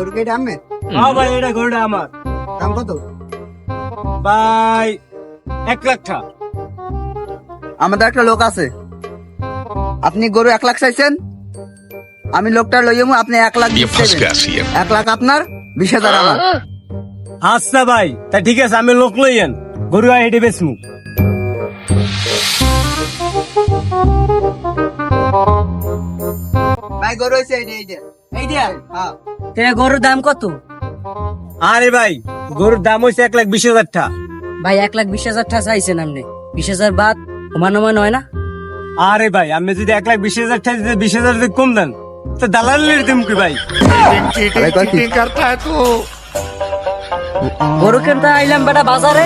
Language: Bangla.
গরু কে এটা আমি হ্যাঁ ভাই এটা গরুটা আমার। দাম কত? ভাই 1 লাখ টাকা। আমাদের একটা লোক আছে, আপনি গরু 1 লাখ চাইছেন, আমি লোকটা লইমু, আপনি 1 লাখ ये फंस দিবেন। गया सीएम। 1 লাখ আপনার, 20,000 আমার। আচ্ছা ভাই তা ঠিক আছে, আমি লোক লইয়েন, গরু হেঁটে বেচমু। ভাই গরু হইছে এইটা। হ্যাঁ। গরুর দাম কত? আরে ভাই গরুর দাম হইছে 1,20,000 টাকা। ভাই 1,20,000 টাকা চাইছেন আপনি, 20,000 বাদ সমান হয় না? আরে ভাই আমি যদি 1,20,000 টাকা দিতে 20,000 যদি কম দেন তো দালালের দিম কি ভাই? গরু কিনতে আইলাম বেটা বাজারে,